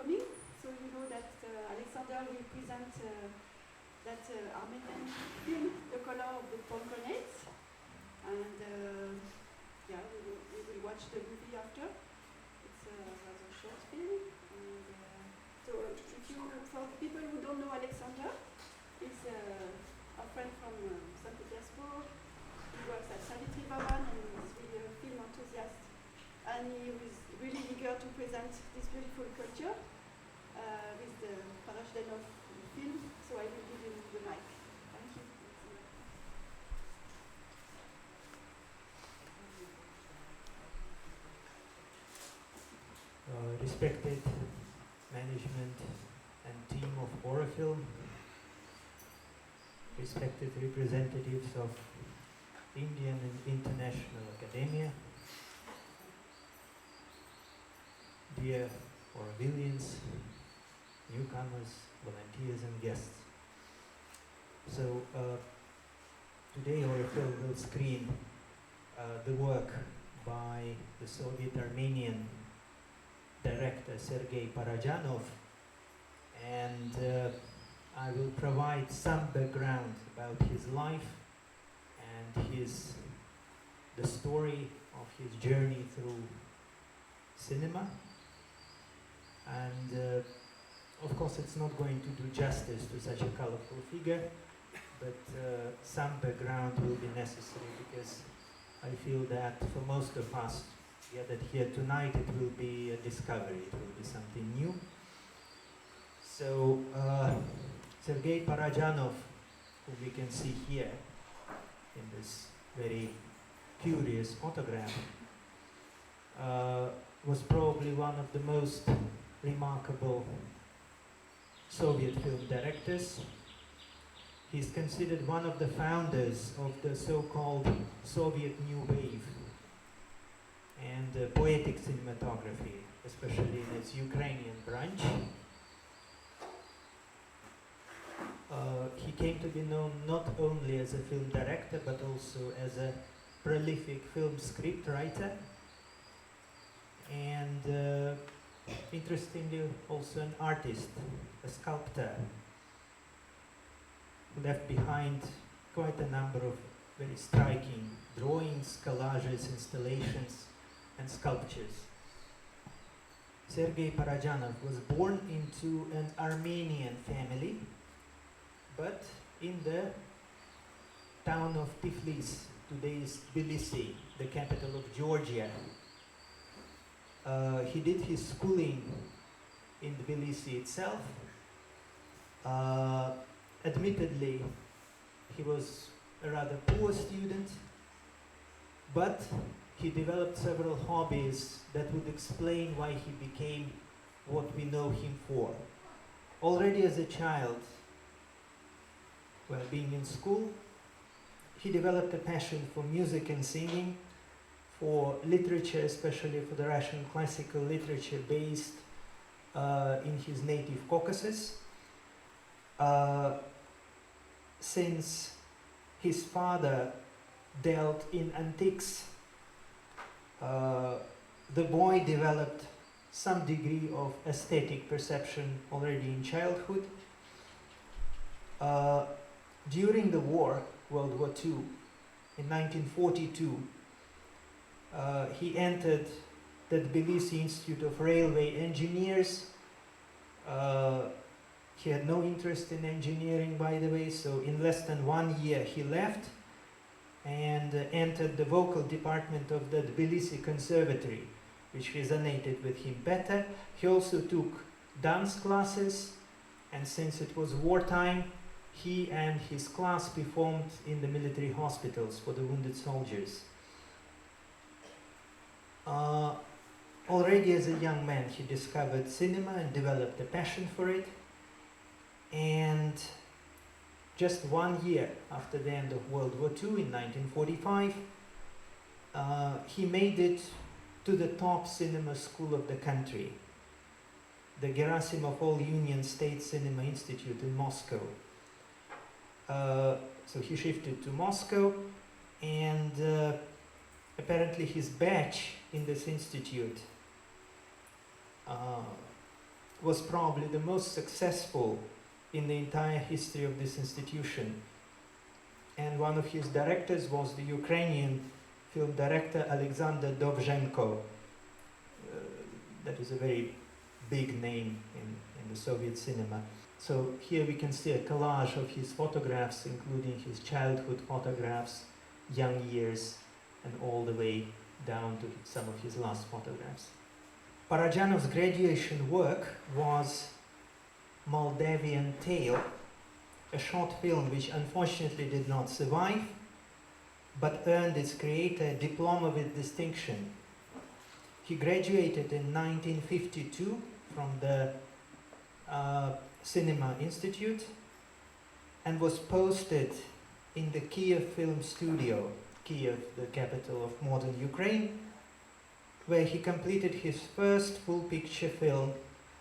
morning. So you know that Alexander will present that Armenian film, The Color of the Pomegranates. And yeah, we will watch the movie after. It's a rather short film. And, so for people who don't know Alexander, he's a friend from St. Petersburg. He works at Cine-Master-class and he's really a film enthusiast. And he was really eager to present this beautiful culture with the Parajanov film. So I will give him the mic. Thank you. Respected management and team of horror film, respected representatives of Indian and international academia, dear Aurovilians, newcomers, volunteers and guests. So today Horrorfilm will screen the work by the Soviet Armenian director Sergei Parajanov, and I will provide some background about his life and the story of his journey through cinema. And of course it's not going to do justice to such a colorful figure, but some background will be necessary because I feel that for most of us gathered here tonight it will be a discovery, it will be something new. So Sergei Parajanov, who we can see here in this very curious photograph, was probably one of the most remarkable Soviet film directors. He's considered one of the founders of the so-called Soviet New Wave and poetic cinematography, especially in its Ukrainian branch. He came to be known not only as a film director but also as a prolific film script writer, and interestingly also an artist, a sculptor, who left behind quite a number of very striking drawings, collages, installations and sculptures. Sergei Parajanov was born into an Armenian family, but in the town of Tiflis, today's Tbilisi, the capital of Georgia. He did his schooling in Tbilisi itself. Admittedly, he was a rather poor student, but he developed several hobbies that would explain why he became what we know him for. Already as a child, while being in school, he developed a passion for music and singing, for literature, especially for the Russian classical literature based in his native Caucasus. Since his father dealt in antiques, the boy developed some degree of aesthetic perception already in childhood. During the war, World War II, in 1942, he entered the Tbilisi Institute of Railway Engineers. He had no interest in engineering, by the way, so in less than 1 year he left and entered the vocal department of the Tbilisi Conservatory, which resonated with him better. He also took dance classes, and since it was wartime, he and his class performed in the military hospitals for the wounded soldiers. Already as a young man, he discovered cinema and developed a passion for it. And just 1 year after the end of World War II, in 1945, he made it to the top cinema school of the country, the Gerasimov All-Union State Cinema Institute in Moscow. So he shifted to Moscow, and apparently his batch in this institute was probably the most successful in the entire history of this institution. And one of his directors was the Ukrainian film director Alexander Dovzhenko. That is a very big name in the Soviet cinema. So here we can see a collage of his photographs, including his childhood photographs, young years, and all the way down to some of his last photographs. Parajanov's graduation work was Moldavian Tale, a short film which unfortunately did not survive, but earned its creator a diploma with distinction. He graduated in 1952 from the Cinema Institute and was posted in the Kiev Film Studio, Kiev, the capital of modern Ukraine, where he completed his first full picture film,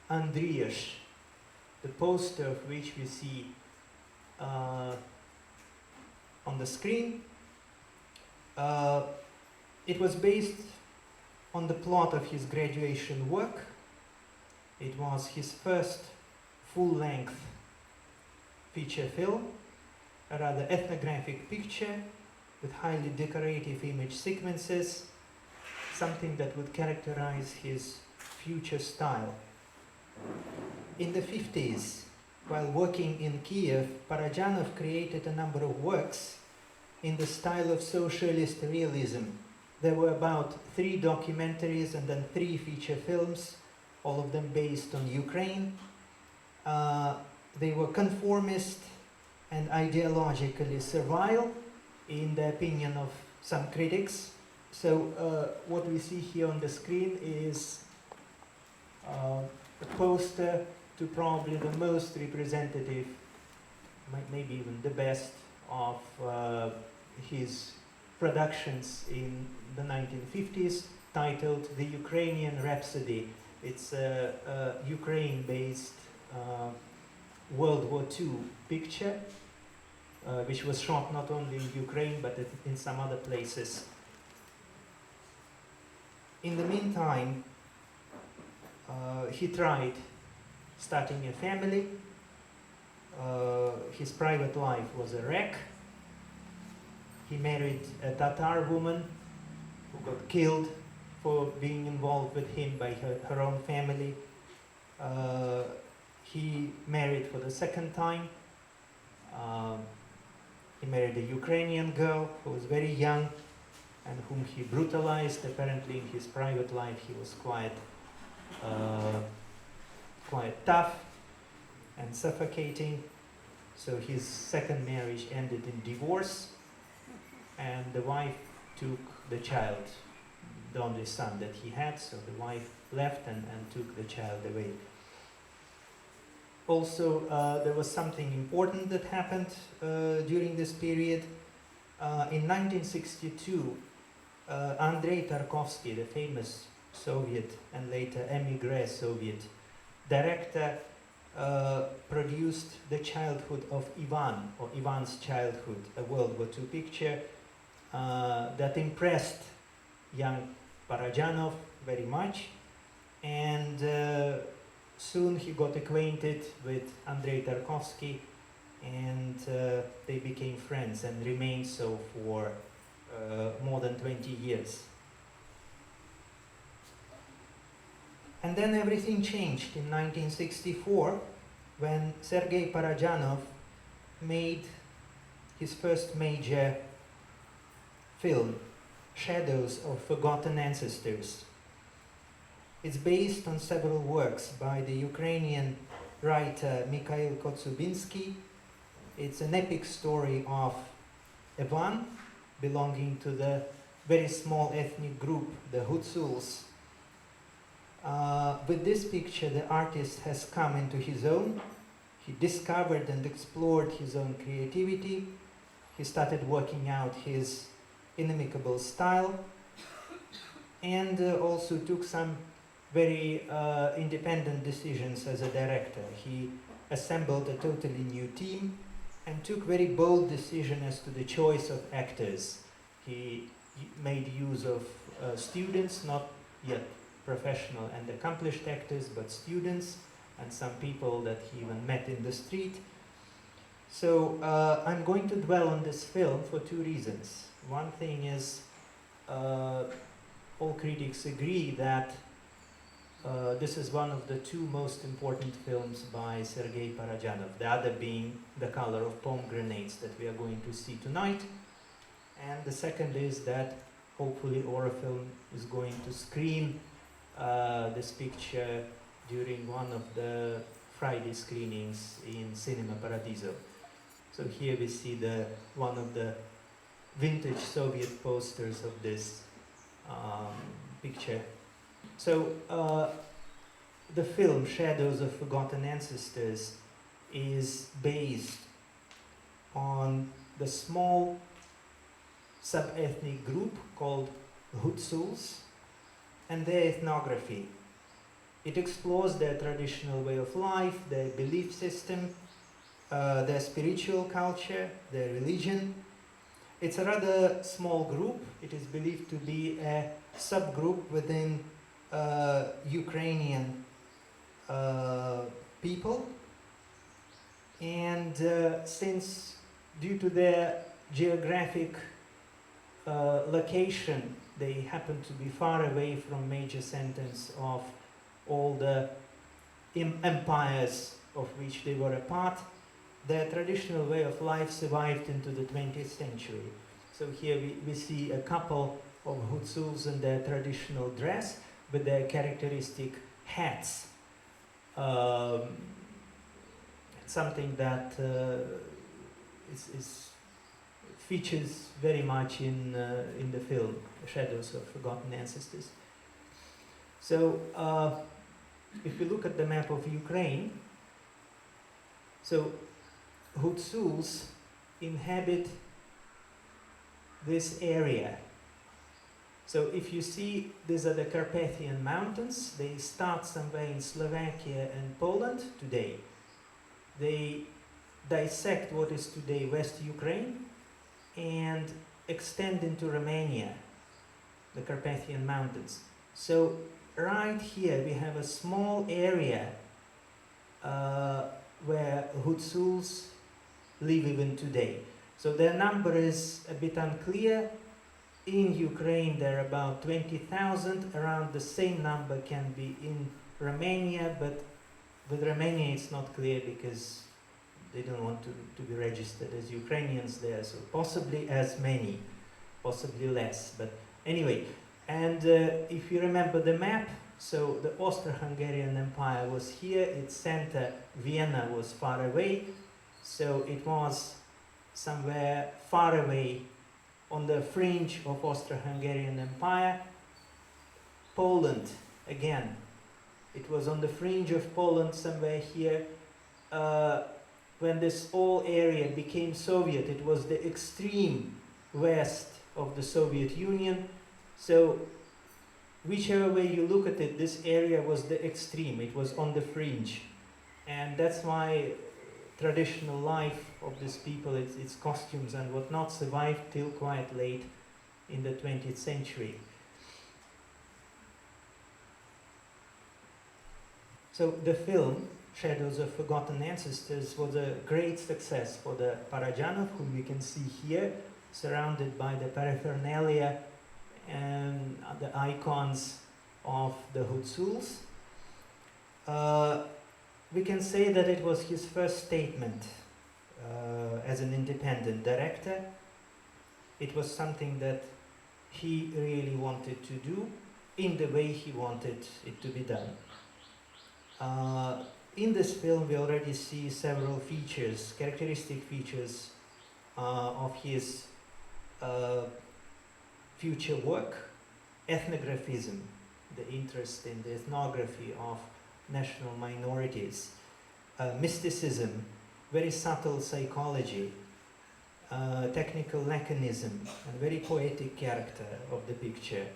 Andriash, the poster of which we see on the screen. It was based on the plot of his graduation work. It was his first full-length feature film, a rather ethnographic picture with highly decorative image sequences, something that would characterize his future style. In the 50s, while working in Kiev, Parajanov created a number of works in the style of socialist realism. There were about 3 documentaries and then 3 feature films, all of them based on Ukraine. They were conformist and ideologically servile, in the opinion of some critics. So what we see here on the screen is a poster to probably the most representative, maybe even the best, of his productions in the 1950s, titled The Ukrainian Rhapsody. It's a Ukraine-based World War II picture, which was shot not only in Ukraine but in some other places. In the meantime, he tried starting a family. His private life was a wreck. He married a Tatar woman who got killed for being involved with him by her own family. He married for the second time. He married a Ukrainian girl who was very young and whom he brutalized. Apparently in his private life he was quite tough and suffocating. So his second marriage ended in divorce, and the wife took the child, the only son that he had, so the wife left and took the child away. Also, there was something important that happened during this period. In 1962, Andrei Tarkovsky, the famous Soviet and later émigré Soviet director, produced The Childhood of Ivan, or Ivan's Childhood, a World War II picture that impressed young Parajanov very much, and soon he got acquainted with Andrei Tarkovsky, and they became friends and remained so for more than 20 years. And then everything changed in 1964 when Sergei Parajanov made his first major film, Shadows of Forgotten Ancestors. It's based on several works by the Ukrainian writer Mikhail Kotsubinsky. It's an epic story of Ivan, belonging to the very small ethnic group, the Hutsuls. With this picture, the artist has come into his own. He discovered and explored his own creativity. He started working out his inimicable style, and also took some very independent decisions as a director. He assembled a totally new team and took very bold decisions as to the choice of actors. He made use of students, not yet professional and accomplished actors, but students, and some people that he even met in the street. So I'm going to dwell on this film for two reasons. One thing is, all critics agree that this is one of the two most important films by Sergei Parajanov, the other being The Color of Pomegranates that we are going to see tonight. And the second is that hopefully Orifilm is going to screen this picture during one of the Friday screenings in Cinema Paradiso. So here we see one of the vintage Soviet posters of this picture. So the film Shadows of Forgotten Ancestors is based on the small sub-ethnic group called Hutsuls and their ethnography. It explores their traditional way of life, their belief system, their spiritual culture, their religion. It's a rather small group. It is believed to be a subgroup within Ukrainian people. And since due to their geographic location, they happen to be far away from major centers of all the empires of which they were a part, their traditional way of life survived into the 20th century. So here we see a couple of Hutsuls in their traditional dress with their characteristic hats. Something that is features very much in the film Shadows of Forgotten Ancestors. So if we look at the map of Ukraine, so Hutsuls inhabit this area. So if you see, these are the Carpathian Mountains. They start somewhere in Slovakia and Poland today. They dissect what is today West Ukraine and extend into Romania, the Carpathian Mountains. So right here we have a small area where Hutsuls live even today. So their number is a bit unclear. In Ukraine there are about 20,000. Around the same number can be in Romania, but with Romania it's not clear because they don't want to be registered as Ukrainians there, so possibly as many, possibly less, but anyway. And if you remember the map, so the Austro-Hungarian Empire was here, its center, Vienna, was far away, so it was somewhere far away on the fringe of Austro-Hungarian Empire. Poland, again, it was on the fringe of Poland, somewhere here. When this whole area became Soviet, it was the extreme west of the Soviet Union. So whichever way you look at it, this area was the extreme, it was on the fringe. And that's why traditional life of these people, its costumes and whatnot, survived till quite late in the 20th century. So the film Shadows of Forgotten Ancestors was a great success for the Parajanov, whom we can see here, surrounded by the paraphernalia and the icons of the Hutsuls. We can say that it was his first statement as an independent director. It was something that he really wanted to do in the way he wanted it to be done. In this film we already see several features, characteristic features of his future work. Ethnographism, the interest in the ethnography of national minorities. Mysticism, very subtle psychology, technical laconism, and very poetic character of the picture.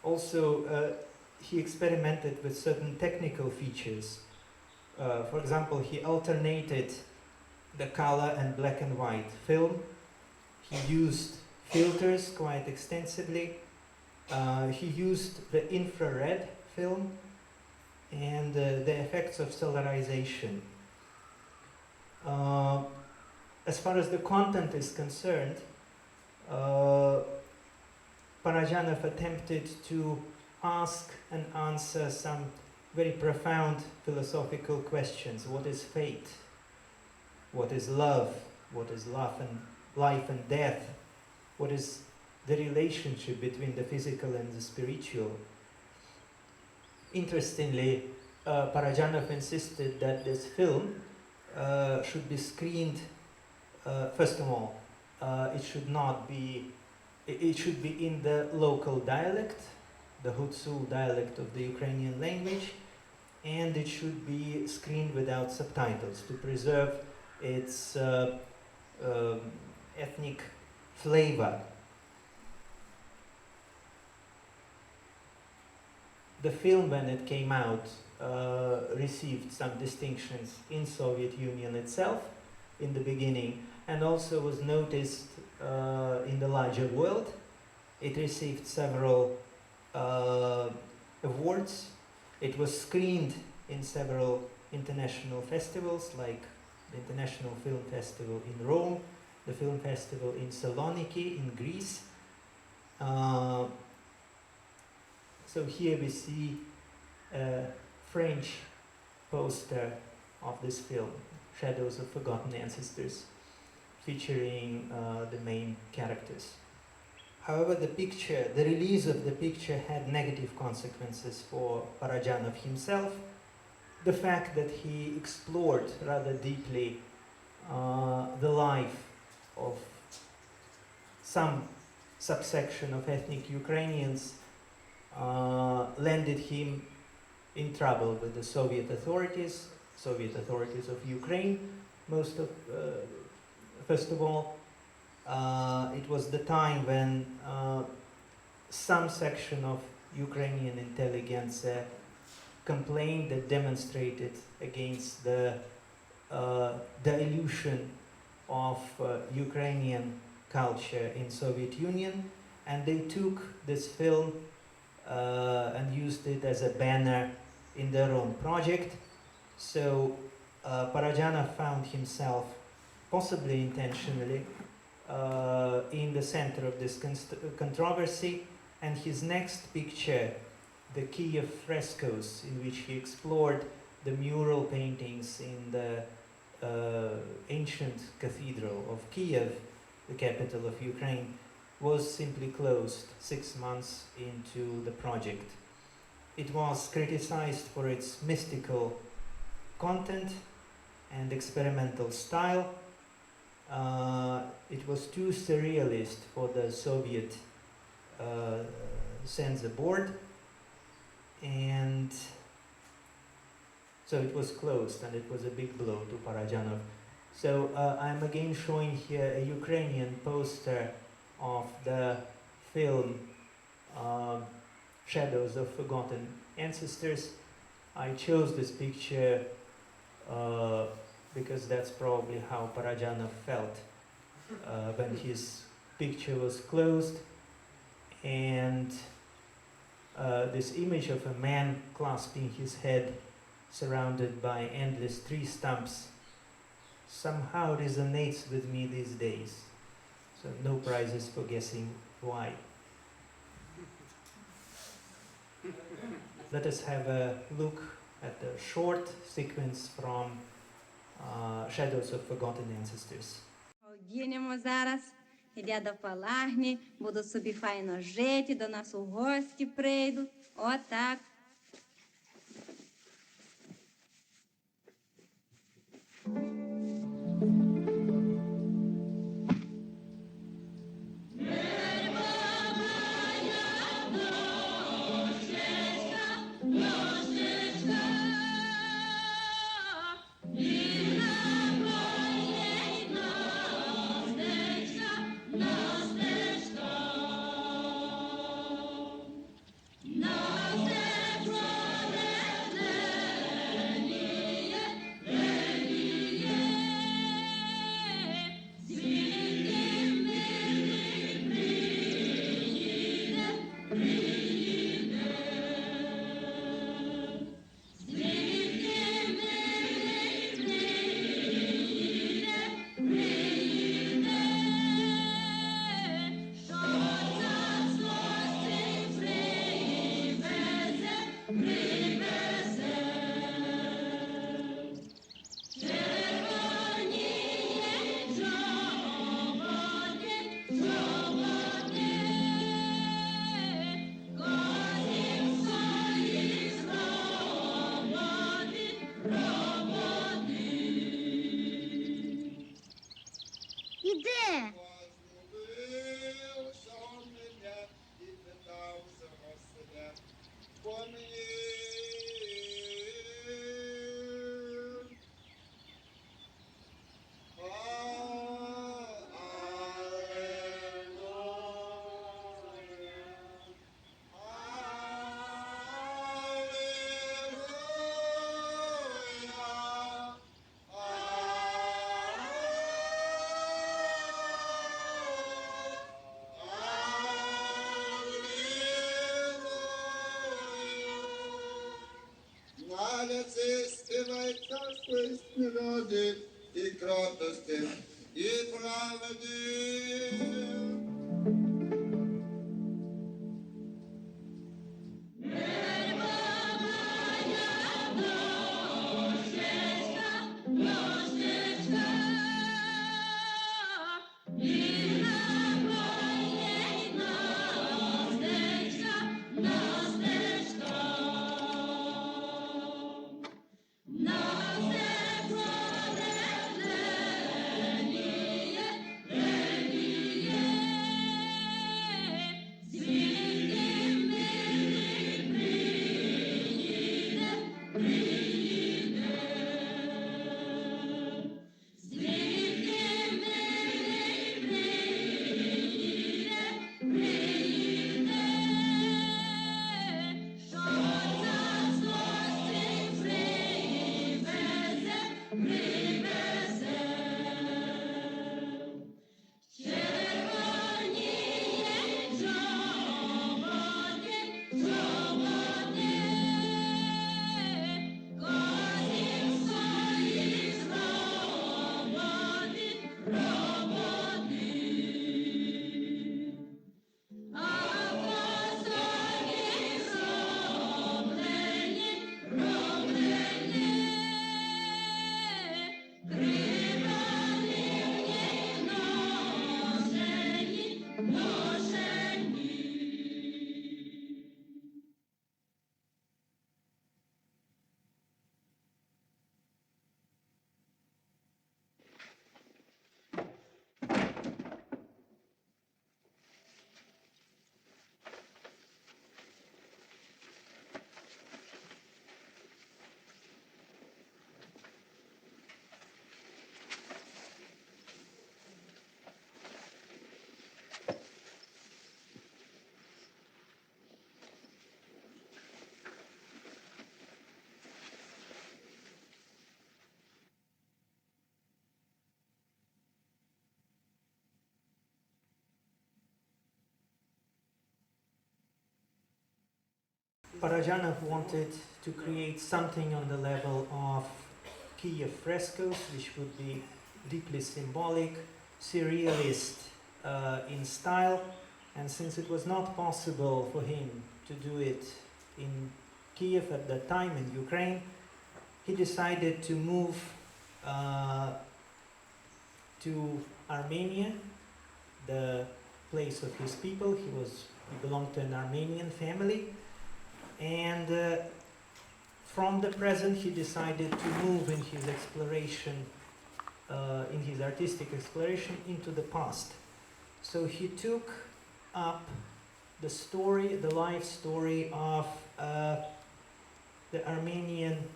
Also, he experimented with certain technical features. For example, he alternated the color and black and white film. He used filters quite extensively. He used the infrared film. and the effects of solarization. As far as the content is concerned, Parajanov attempted to ask and answer some very profound philosophical questions. What is fate? What is love? What is life and death? What is the relationship between the physical and the spiritual? Interestingly, Parajanov insisted that this film should be screened, first of all, it should be in the local dialect, the Hutsul dialect of the Ukrainian language, and it should be screened without subtitles to preserve its ethnic flavor. The film, when it came out, received some distinctions in Soviet Union itself in the beginning, and also was noticed in the larger world. It received several awards. It was screened in several international festivals, like the International Film Festival in Rome, the Film Festival in Saloniki in Greece. So here we see a French poster of this film, Shadows of Forgotten Ancestors, featuring the main characters. However, the release of the picture had negative consequences for Parajanov himself. The fact that he explored rather deeply the life of some subsection of ethnic Ukrainians landed him in trouble with the Soviet authorities of Ukraine. First of all, it was the time when some section of Ukrainian intelligentsia complained that demonstrated against the dilution of Ukrainian culture in Soviet Union, and they took this film and used it as a banner in their own project. So Parajanov found himself, possibly intentionally, in the center of this controversy, and his next picture, the Kiev frescoes, in which he explored the mural paintings in the ancient cathedral of Kiev, the capital of Ukraine, was simply closed 6 months into the project. It was criticized for its mystical content and experimental style. It was too surrealist for the Soviet censor board, and so it was closed, and it was a big blow to Parajanov. So I'm again showing here a Ukrainian poster of the film Shadows of Forgotten Ancestors. I chose this picture because that's probably how Parajanov felt when his picture was closed, and this image of a man clasping his head surrounded by endless tree stumps somehow resonates with me these days. So no prizes for guessing why. Let us have a look at the short sequence from Shadows of Forgotten Ancestors. Дінемо зараз, йде до палахні, будуть собі файно жити, до нас у гості прийдуть. Отак. No, царской природы и кротости и правды. Parajanov wanted to create something on the level of Kiev frescoes, which would be deeply symbolic, surrealist in style, and since it was not possible for him to do it in Kiev at that time, in Ukraine, he decided to move to Armenia, the place of his people. He belonged to an Armenian family, and from the present he decided to move in his exploration, in his artistic exploration, into the past. So he took up the story, the life story of the Armenian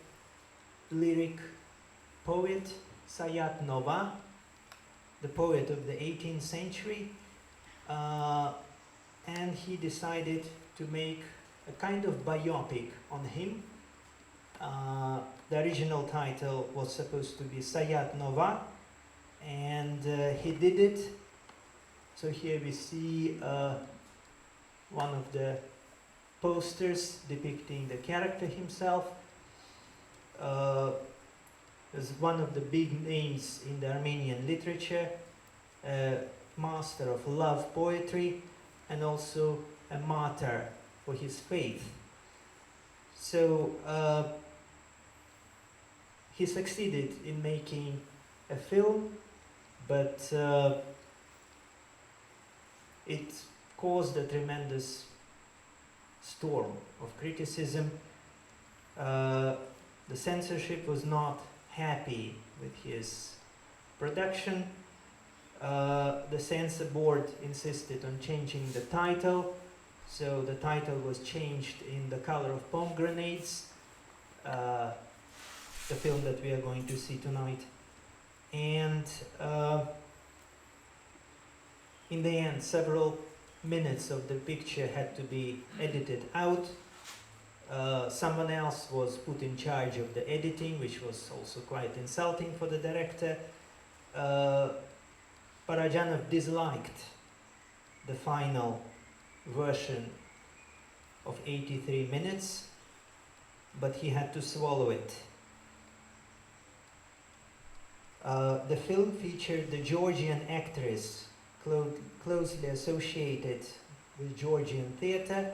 lyric poet Sayat Nova, the poet of the 18th century, and he decided to make a kind of biopic on him. The original title was supposed to be Sayat Nova, and he did it. So here we see one of the posters depicting the character himself. As one of the big names in the Armenian literature, a master of love poetry, and also a martyr for his faith. So he succeeded in making a film, but it caused a tremendous storm of criticism. The censorship was not happy with his production. The censor board insisted on changing the title, so the title was changed in The Color of Pomegranates, the film that we are going to see tonight. And in the end, several minutes of the picture had to be edited out. Someone else was put in charge of the editing, which was also quite insulting for the director. Parajanov disliked the final version of 83 minutes, but he had to swallow it. The film featured the Georgian actress closely associated with Georgian theatre.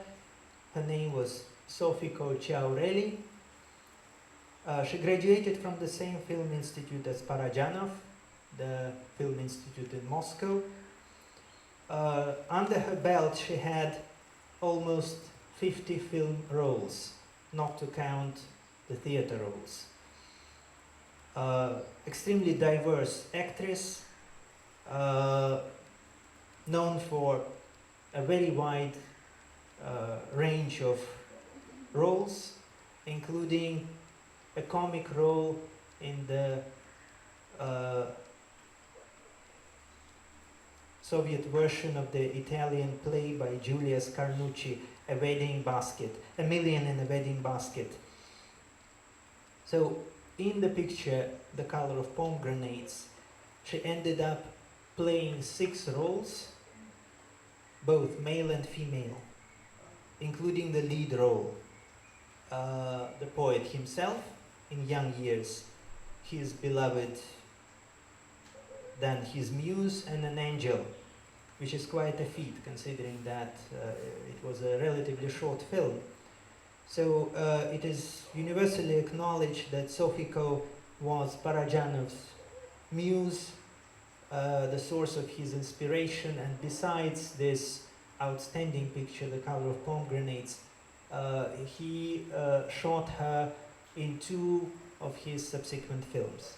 Her name was Sofiko Chiaureli. She graduated from the same film institute as Parajanov, the Film Institute in Moscow. Under her belt she had almost 50 film roles, not to count the theatre roles. Extremely diverse actress, known for a very wide range of roles, including a comic role in the Soviet version of the Italian play by Julius Carnucci, A Wedding Basket, A Million in a Wedding Basket. So in the picture, The Color of Pomegranates, she ended up playing 6 roles, both male and female, including the lead role, the poet himself in young years, his beloved, then his muse, and an angel, which is quite a feat considering that it was a relatively short film. So it is universally acknowledged that Sofiko was Parajanov's muse, the source of his inspiration, and besides this outstanding picture, The Color of Pomegranates, he shot her in 2 of his subsequent films.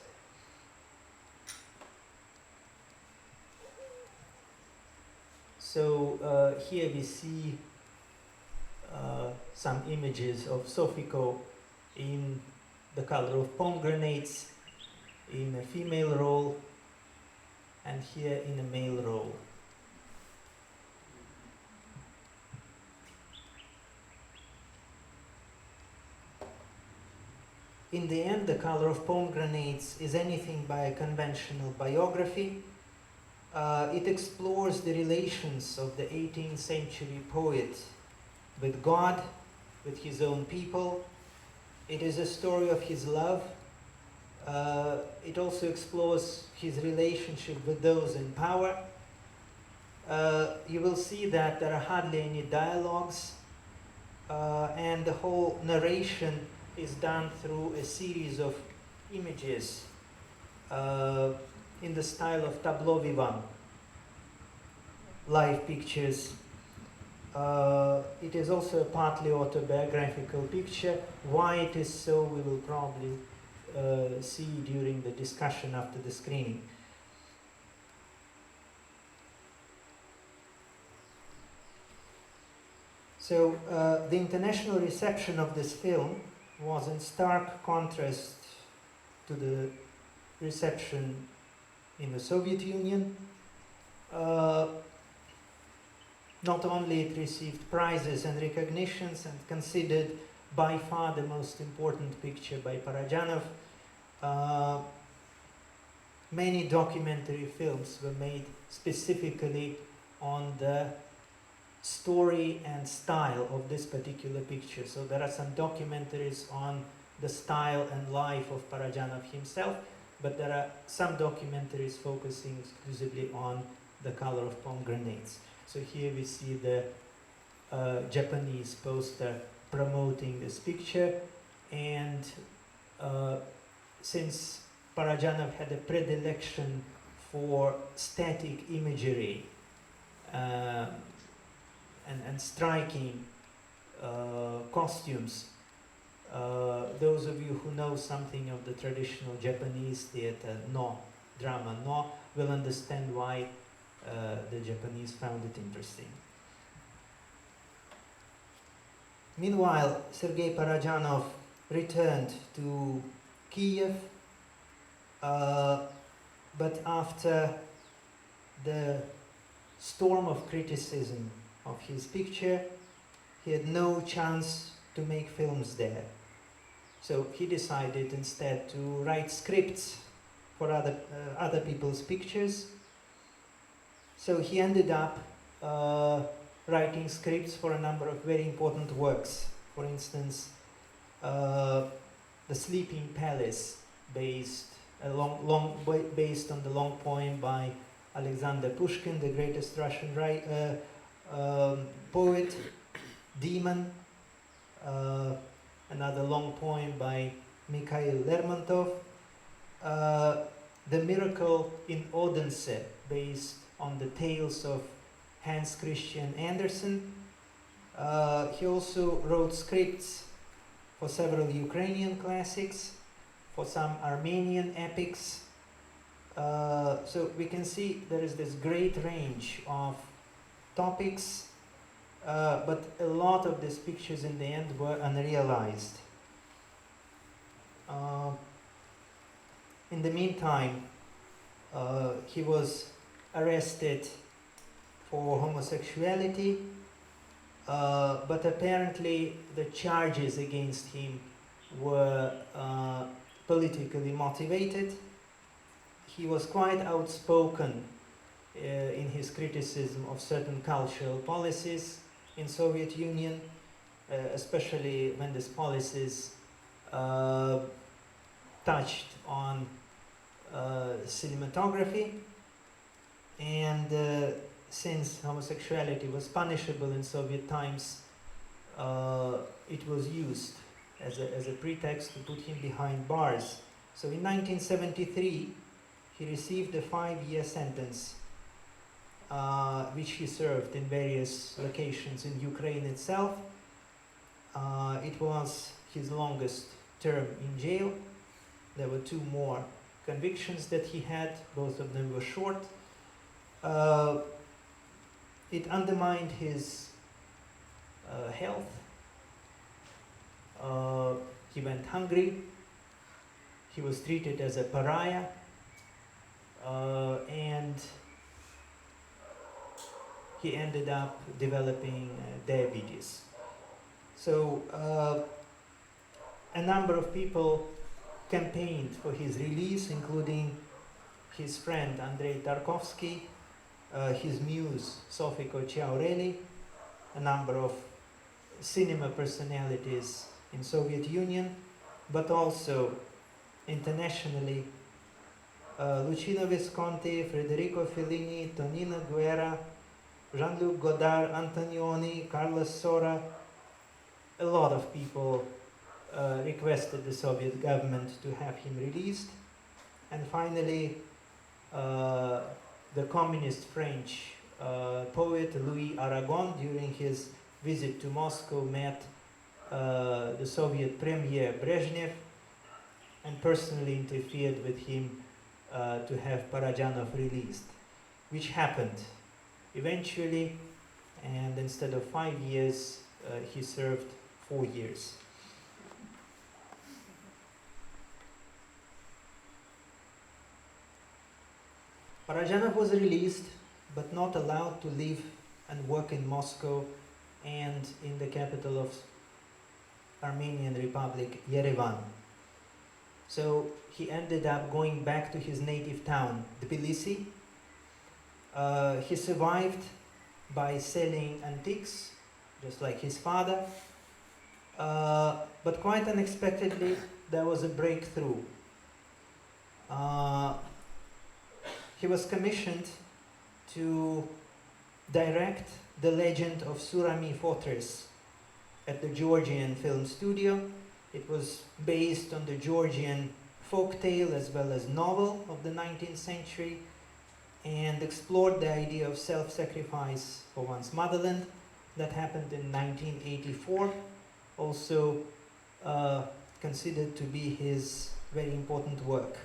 So here we see some images of Sofiko in The Color of Pomegranates in a female role, and here in a male role. In the end, The Color of Pomegranates is anything but a conventional biography. It explores the relations of the 18th century poet with God, with his own people. It is a story of his love. It also explores his relationship with those in power. You will see that there are hardly any dialogues, and the whole narration is done through a series of images in the style of tableau vivant, live pictures. It is also a partly autobiographical picture. Why it is so, we will probably see during the discussion after the screening. So the international reception of this film was in stark contrast to the reception in the Soviet Union. Not only it received prizes and recognitions and considered by far the most important picture by Parajanov, many documentary films were made specifically on the story and style of this particular picture. So there are some documentaries on the style and life of Parajanov himself, but there are some documentaries focusing exclusively on The Color of Pomegranates. So here we see the Japanese poster promoting this picture, and since Parajanov had a predilection for static imagery and striking costumes, those of you who know something of the traditional Japanese theater, drama, will understand why the Japanese found it interesting. Meanwhile, Sergei Parajanov returned to Kiev, but after the storm of criticism of his picture, he had no chance to make films there. So he decided instead to write scripts for other people's pictures. So he ended up writing scripts for a number of very important works. For instance, The Sleeping Palace, based based on the long poem by Alexander Pushkin, the greatest Russian poet, Demon, another long poem by Mikhail Lermontov, The Miracle in Odense, based on the tales of Hans Christian Andersen. He also wrote scripts for several Ukrainian classics, for some Armenian epics. So we can see there is this great range of topics, but a lot of these pictures in the end were unrealized. In the meantime, he was arrested for homosexuality, but apparently the charges against him were politically motivated. He was quite outspoken in his criticism of certain cultural policies in Soviet Union, especially when these policies touched on cinematography. And since homosexuality was punishable in Soviet times, it was used as a pretext to put him behind bars. So in 1973, he received a 5-year sentence, which he served in various locations in Ukraine itself. It was his longest term in jail. There were 2 more convictions that he had, both of them were short. It undermined his health. He went hungry. He was treated as a pariah. And he ended up developing diabetes. So a number of people campaigned for his release, including his friend Andrei Tarkovsky, his muse Sofiko Chiaureli, a number of cinema personalities in Soviet Union, but also internationally, Luchino Visconti, Federico Fellini, Tonino Guerra, Jean-Luc Godard, Antonioni, Carlos Sora. A lot of people requested the Soviet government to have him released. And finally, the communist French poet Louis Aragon, during his visit to Moscow, met the Soviet Premier Brezhnev and personally interfered with him to have Parajanov released, which happened eventually, and instead of 5 years, he served 4 years. Parajanov was released, but not allowed to live and work in Moscow and in the capital of Armenian Republic, Yerevan. So he ended up going back to his native town, Tbilisi. He survived by selling antiques, just like his father. But quite unexpectedly, there was a breakthrough. He was commissioned to direct The Legend of Surami Fortress at the Georgian Film Studio. It was based on the Georgian folktale as well as novel of the 19th century and explored the idea of self-sacrifice for one's motherland. That happened in 1984, also considered to be his very important work.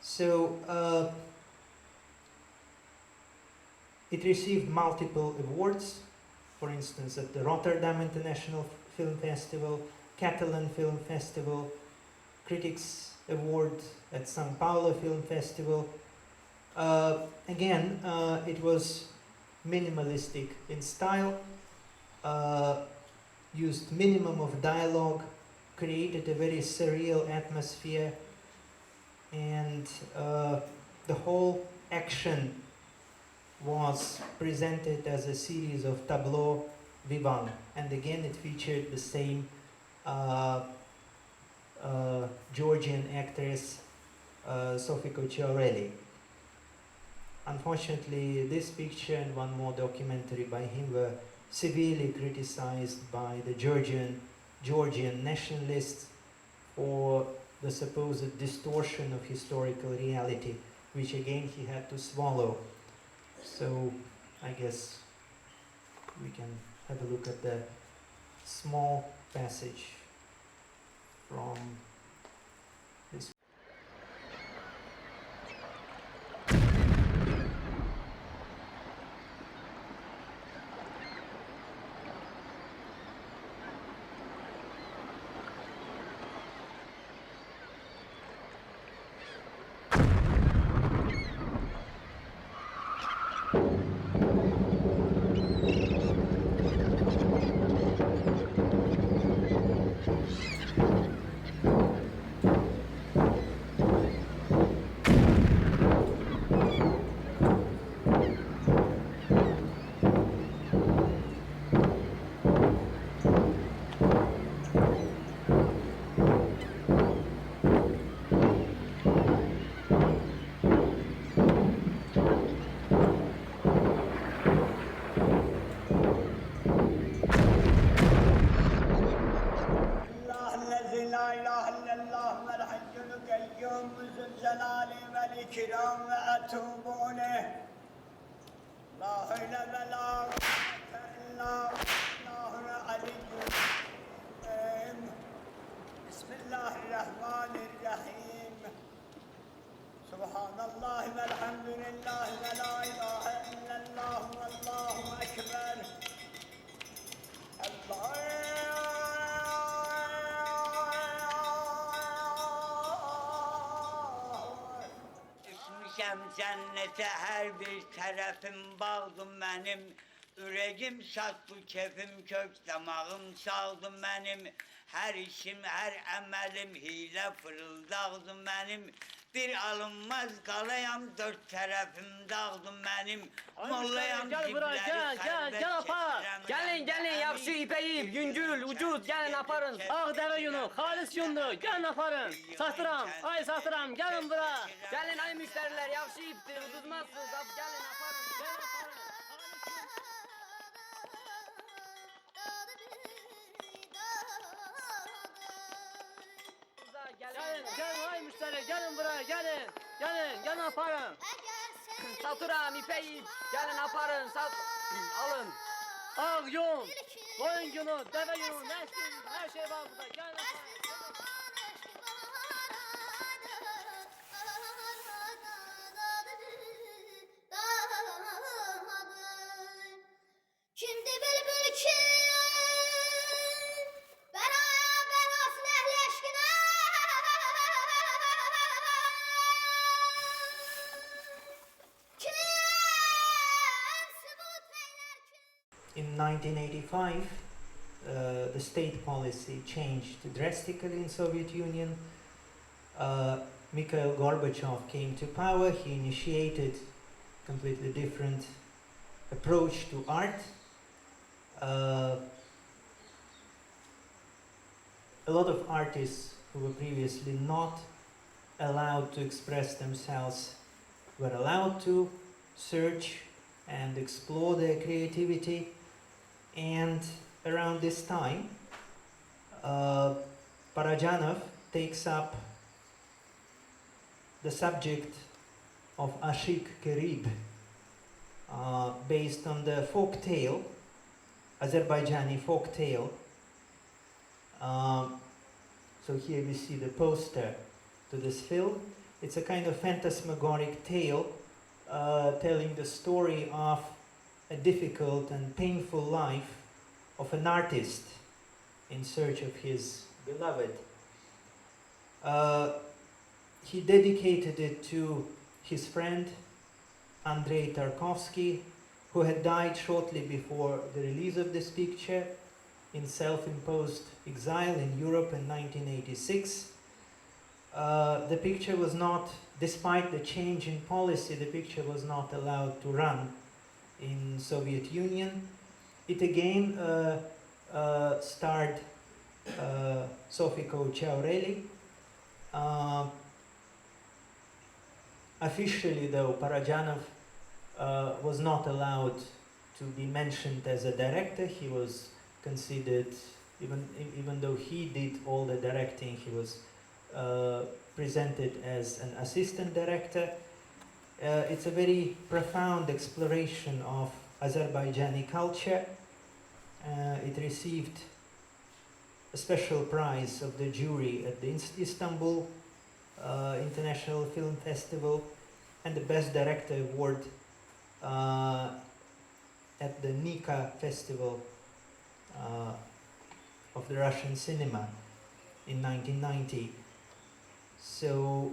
So it received multiple awards, for instance at the Rotterdam International Film Festival, Catalan Film Festival, Critics Award at São Paulo Film Festival. Again, it was minimalistic in style, used minimum of dialogue, created a very surreal atmosphere, and the whole action was presented as a series of tableaux vivants, and again it featured the same Georgian actress Sofico Chiarelli. Unfortunately, this picture and one more documentary by him were severely criticized by the Georgian nationalists for the supposed distortion of historical reality, which again he had to swallow. So I guess we can have a look at the small passage from this. Cennete her bir tarafım bağdım benim. Üregim saklı kefim kök damağım saldım benim. Her işim her emelim hile fırıldağdım benim. Bir alınmaz kalayam dört tarafım dağdım benim. Mollayam Gel buraya gel apa. Gelin yakşı ipeyip yüngül ucuz gelin aparın. Ah deve yunu halis yundu gelin aparın. Satıram ay satıram gelin buraya. Gelin ay müşteriler yakşı iptir uduzmazsınız gelin aparın gelin aparın. Gelin ay müşteri gelin buraya gelin aparın. Satıram ipeyi gelin aparın alın. Ağ yun, koyun yunu, deve yunu, her şey var burada gelin aparın. Şimdi bülbül kim? Ben olsun ehli eşkine. In 1985, the state policy changed drastically in Soviet Union. Mikhail Gorbachev came to power. He initiated completely different approach to art. A lot of artists who were previously not allowed to express themselves were allowed to search and explore their creativity. And around this time, Parajanov takes up the subject of Ashik Kerib, based on the folk tale, Azerbaijani folk tale. So here we see the poster to this film. It's a kind of phantasmagoric tale telling the story of a difficult and painful life of an artist in search of his beloved. He dedicated it to his friend Andrei Tarkovsky, who had died shortly before the release of this picture in self-imposed exile in Europe in 1986. The picture was not, despite the change in policy, the picture was not allowed to run in Soviet Union. It again starred Sofico Chiarelli. Officially, though, Parajanov was not allowed to be mentioned as a director. He was considered, even though he did all the directing, he was presented as an assistant director. It's a very profound exploration of Azerbaijani culture. It received a special prize of the jury at the Istanbul International Film Festival and the Best Director Award at the Nika Festival of the Russian cinema in 1990. So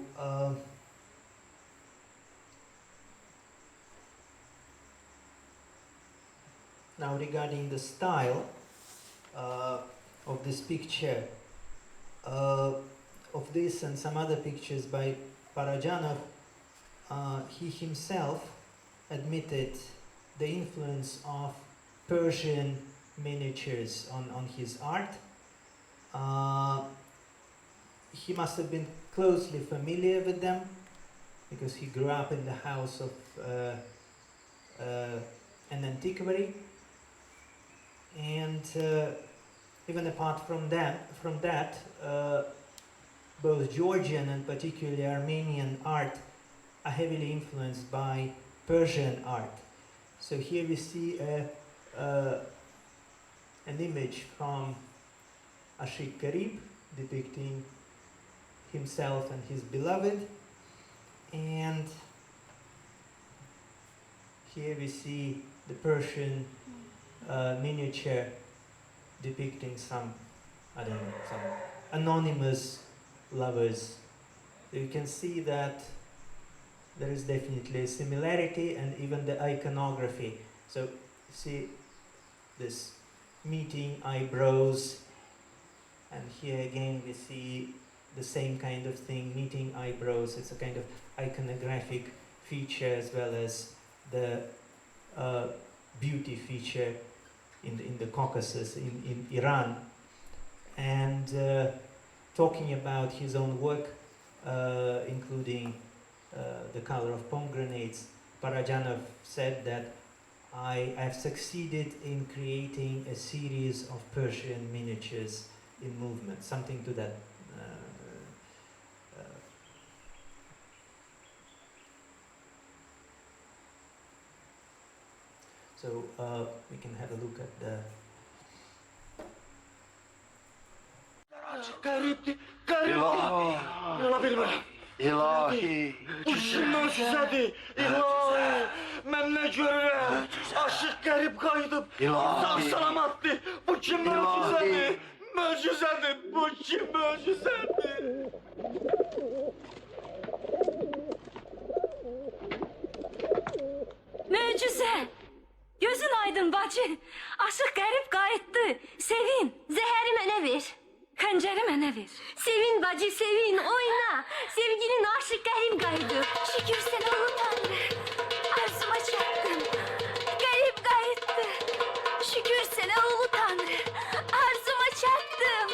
now regarding the style of this picture, of this and some other pictures by Parajanov, he himself admitted the influence of Persian miniatures on his art. He must have been closely familiar with them because he grew up in the house of an antiquary, and even apart from that, both Georgian and particularly Armenian art are heavily influenced by Persian art. So here we see an image from Ashik Karib depicting himself and his beloved, and here we see the Persian miniature depicting some, I don't know, some anonymous lovers. You can see that there is definitely a similarity, and even the iconography. So see this meeting eyebrows, and here again we see the same kind of thing, meeting eyebrows. It's a kind of iconographic feature as well as the beauty feature in the Caucasus, in Iran. And talking about his own work, including The Color of Pomegranates, Parajanov said that I have succeeded in creating a series of Persian miniatures in movement, something to that. So we can have a look at the. İlahi. Möcüzədir, ilahi. Mən nə görürəm? Aşıq qərib qayıdıb, sağ-salamatdır. Bu ki möcüzədir, möcüzədir, bu ki möcüzədir. Möcüzə! Gözün aydın bacı. Aşıq qərib qayıtdı. Sevin, zəhəri mənə ver. Xəncəri mənə ver. Sevin bacı, sevin, oyna. Sevgilin aşıq qərib qayıdı. Şükür sənə ulu Tanrı. Arzuma çatdım. Qərib qayıtdı. Şükür sənə ulu Tanrı. Arzuma çatdım.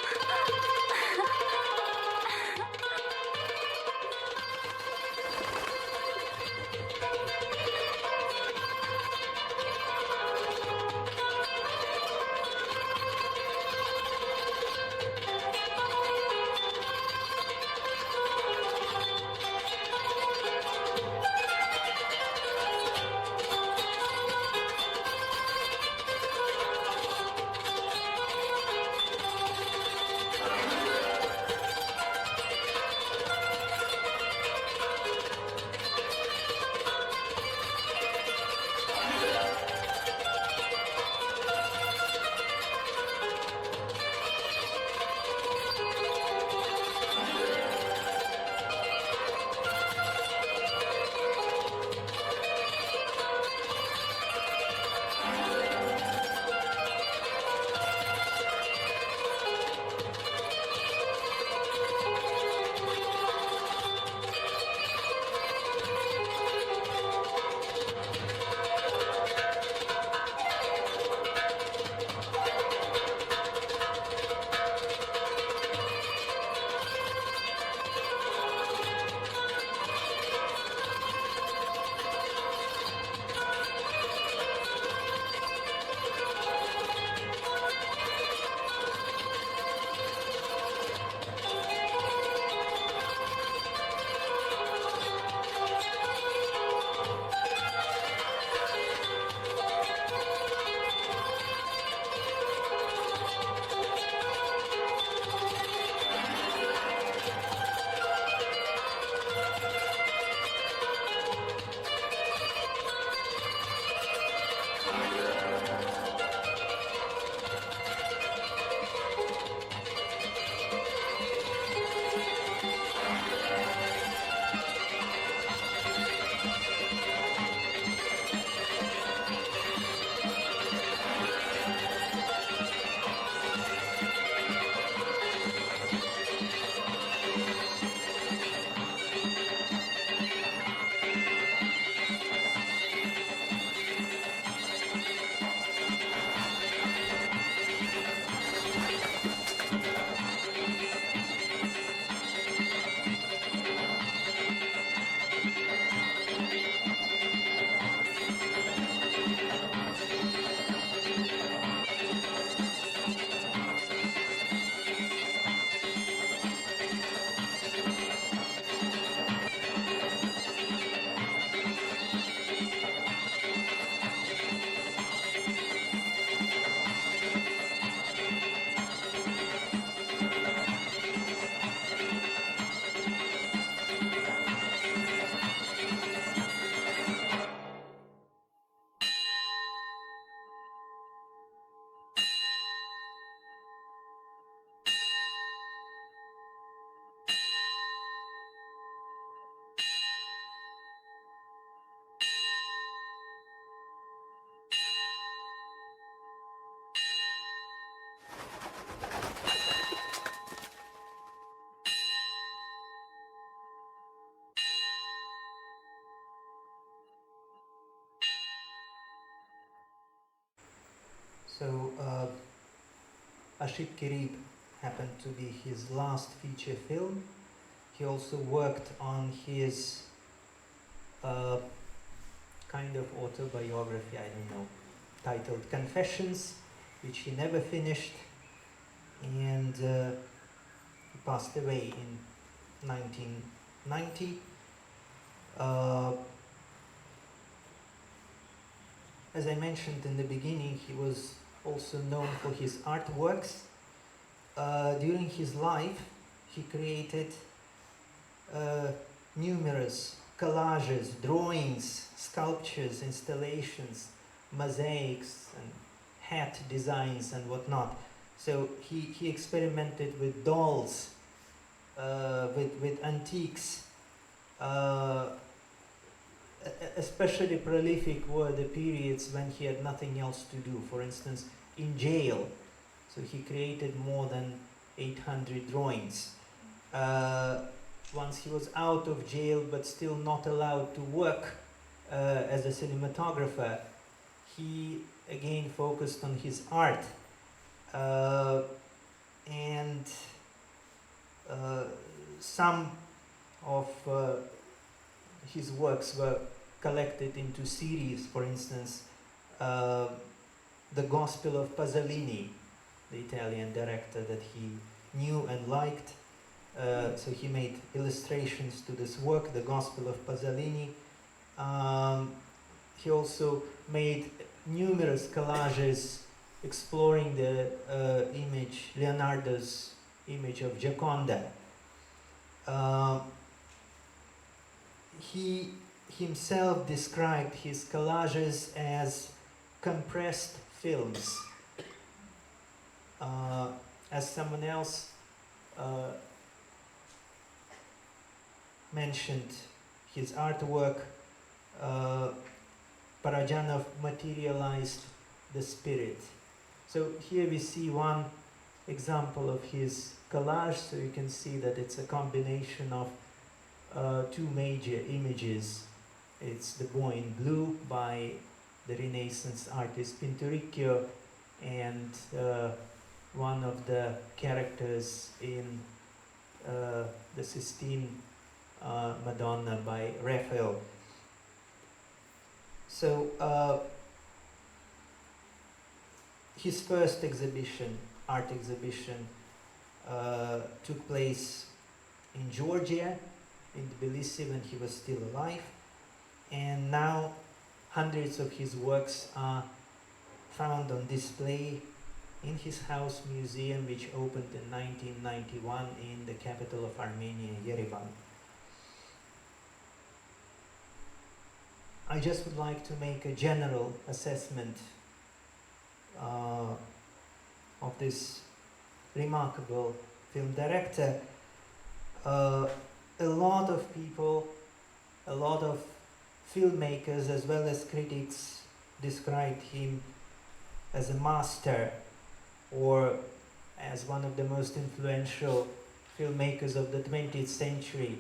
So Ashit Kirib happened to be his last feature film. He also worked on his kind of autobiography, I don't know, titled Confessions, which he never finished, and he passed away in 1990. As I mentioned in the beginning, he was also known for his artworks. During his life, he created numerous collages, drawings, sculptures, installations, mosaics, and hat designs and whatnot. So he experimented with dolls, with antiques. Especially prolific were the periods when he had nothing else to do. For instance, in jail. So he created more than 800 drawings. Once he was out of jail but still not allowed to work as a cinematographer, he again focused on his art. And some of his works were collected into series. For instance, The Gospel of Pasolini, the Italian director that he knew and liked. So he made illustrations to this work, The Gospel of Pasolini. He also made numerous collages exploring the image, Leonardo's image of Gioconda. He himself described his collages as compressed films. As someone else mentioned, his artwork, Parajanov materialized the spirit. So here we see one example of his collage, so you can see that it's a combination of two major images. It's The Boy in Blue by the Renaissance artist Pinturicchio, and one of the characters in the Sistine Madonna by Raphael. So his first exhibition, art exhibition, took place in Georgia, in Tbilisi, when he was still alive, and now hundreds of his works are found on display in his house museum, which opened in 1991 in the capital of Armenia, Yerevan. I just would like to make a general assessment of this remarkable film director. A lot of people, a lot of filmmakers as well as critics described him as a master or as one of the most influential filmmakers of the 20th century.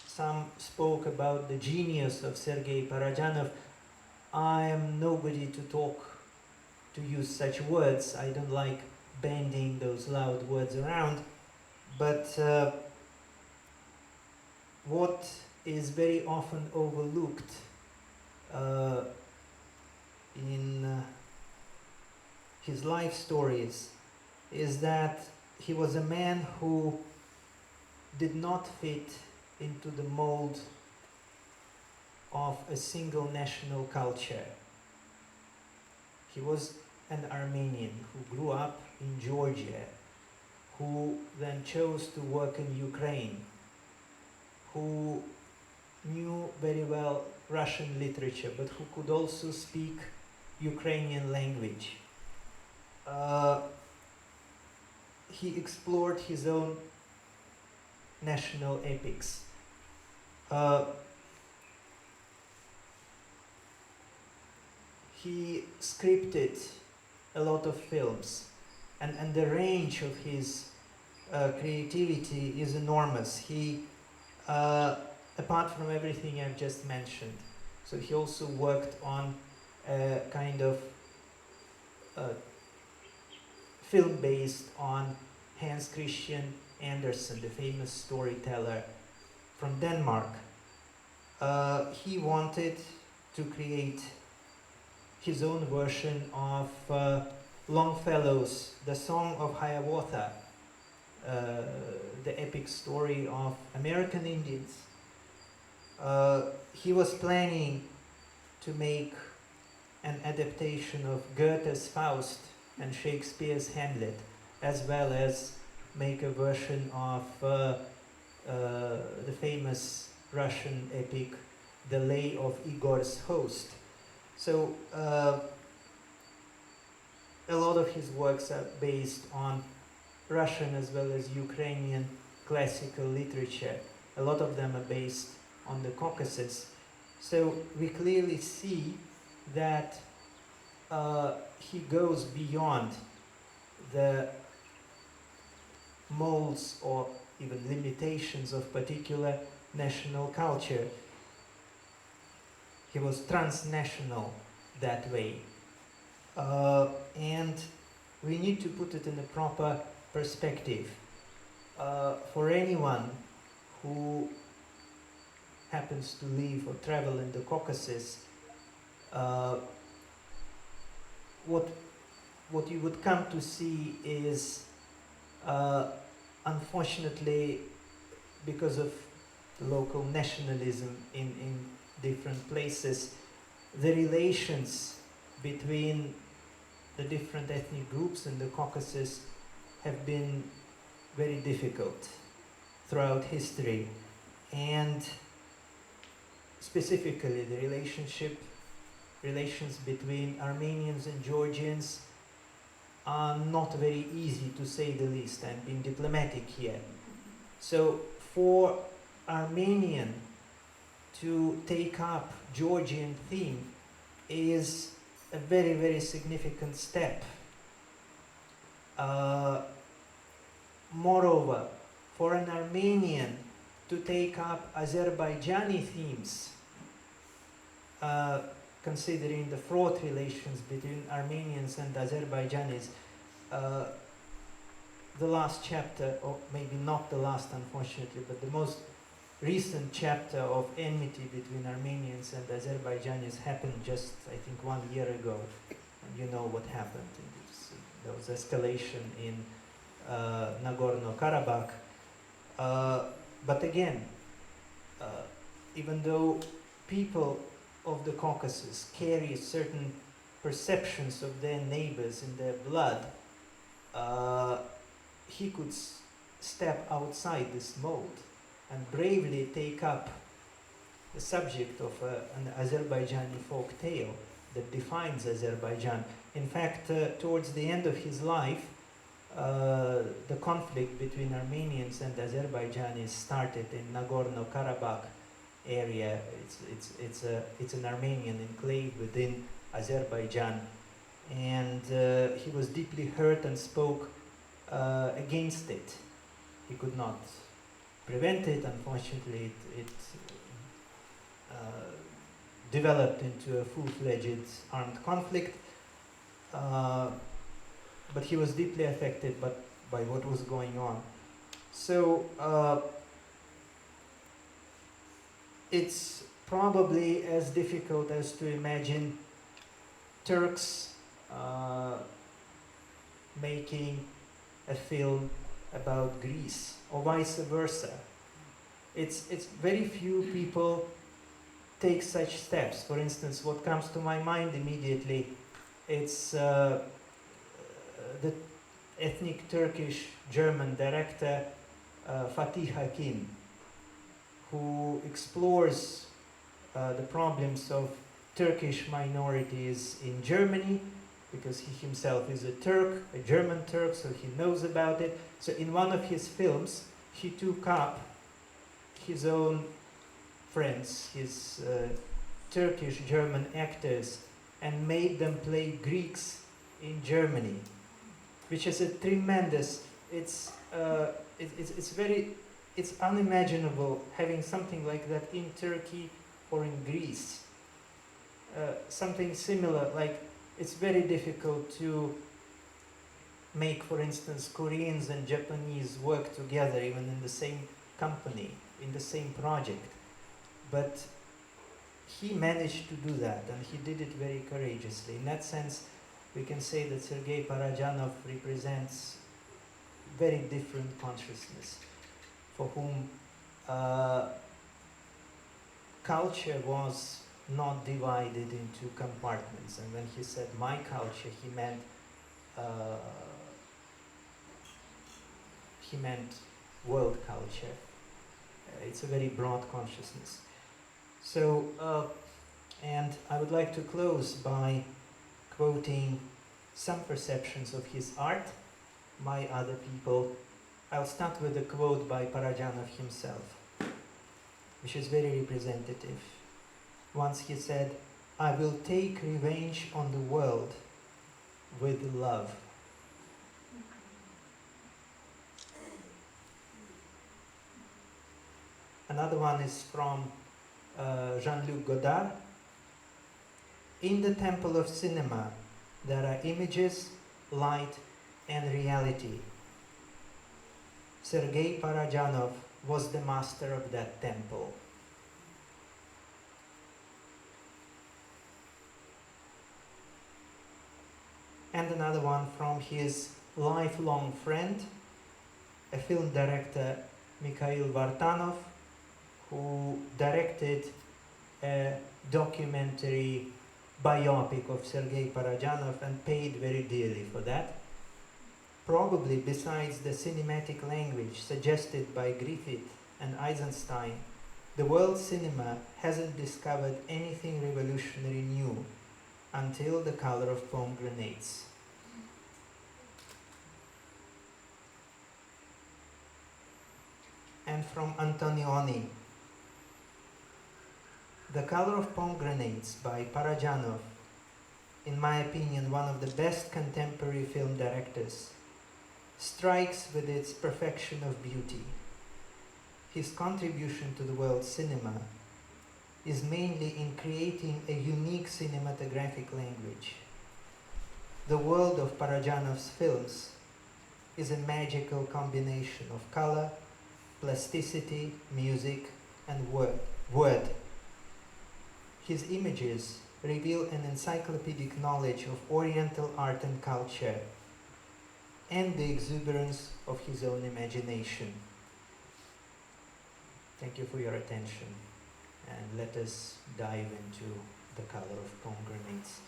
Some spoke about the genius of Sergei Parajanov. I am nobody to use such words. I don't like bending those loud words around. But what is very often overlooked in his life stories is that he was a man who did not fit into the mold of a single national culture. He was an Armenian who grew up in Georgia, who then chose to work in Ukraine, who knew very well Russian literature, but who could also speak Ukrainian language. He explored his own national epics. He scripted a lot of films, and the range of his creativity is enormous. He, apart from everything I've just mentioned, so he also worked on a kind of film based on Hans Christian Andersen, the famous storyteller from Denmark. He wanted to create his own version of Longfellow's The Song of Hiawatha, the epic story of American Indians. He was planning to make an adaptation of Goethe's Faust and Shakespeare's Hamlet, as well as make a version of the famous Russian epic The Lay of Igor's Host. So a lot of his works are based on Russian as well as Ukrainian classical literature. A lot of them are based on the Caucasus. So we clearly see that he goes beyond the molds or even limitations of particular national culture. He was transnational that way. And we need to put it in a proper perspective. For anyone who happens to live or travel in the Caucasus, what you would come to see is, unfortunately, because of local nationalism in different places, the relations between the different ethnic groups in the Caucasus have been very difficult throughout history, and specifically the relations between Armenians and Georgians are not very easy, to say the least. I'm being diplomatic here. So for Armenian to take up Georgian theme is a very, very significant step. Moreover, for an Armenian to take up Azerbaijani themes, considering the fraught relations between Armenians and Azerbaijanis, the last chapter, or maybe not the last unfortunately, but the most recent chapter of enmity between Armenians and Azerbaijanis happened just, I think, 1 year ago. And you know what happened. There was escalation in Nagorno-Karabakh. But again, even though people of the Caucasus carry certain perceptions of their neighbors in their blood, he could step outside this mold and bravely take up the subject of an Azerbaijani folk tale that defines Azerbaijan. In fact, towards the end of his life, the conflict between Armenians and Azerbaijanis started in Nagorno-Karabakh area. It's an Armenian enclave within Azerbaijan, and he was deeply hurt and spoke against it. He could not prevent it. Unfortunately, it developed into a full-fledged armed conflict. But he was deeply affected by what was going on. So it's probably as difficult as to imagine Turks making a film about Greece, or vice versa. It's very few people take such steps. For instance, what comes to my mind immediately, it's the ethnic Turkish German director Fatih Akin, who explores the problems of Turkish minorities in Germany, because he himself is a Turk, a German Turk, so he knows about it. So in one of his films, he took up his own friends, his Turkish German actors, and made them play Greeks in Germany, which is a tremendous, it's unimaginable having something like that in Turkey or in Greece. Something similar, like it's very difficult to make, for instance, Koreans and Japanese work together even in the same company, in the same project. But he managed to do that, and he did it very courageously. In that sense, we can say that Sergei Parajanov represents very different consciousness, for whom culture was not divided into compartments. And when he said my culture, he meant world culture. It's a very broad consciousness. So, and I would like to close by quoting some perceptions of his art by other people. I'll start with a quote by Parajanov himself, which is very representative. Once he said, "I will take revenge on the world with love." Another one is from Jean-Luc Godard. "In the temple of cinema, there are images, light, and reality. Sergei Parajanov was the master of that temple." And another one from his lifelong friend, a film director, Mikhail Vartanov, who directed a documentary biopic of Sergei Parajanov and paid very dearly for that. Probably, besides the cinematic language suggested by Griffith and Eisenstein, the world cinema hasn't discovered anything revolutionary new until The Color of Pomegranates. And from Antonioni, The Color of Pomegranates by Parajanov, in my opinion, one of the best contemporary film directors, strikes with its perfection of beauty. His contribution to the world cinema is mainly in creating a unique cinematographic language. The world of Parajanov's films is a magical combination of color, plasticity, music, and word. His images reveal an encyclopedic knowledge of Oriental art and culture and the exuberance of his own imagination. Thank you for your attention, and let us dive into The Color of Pomegranates.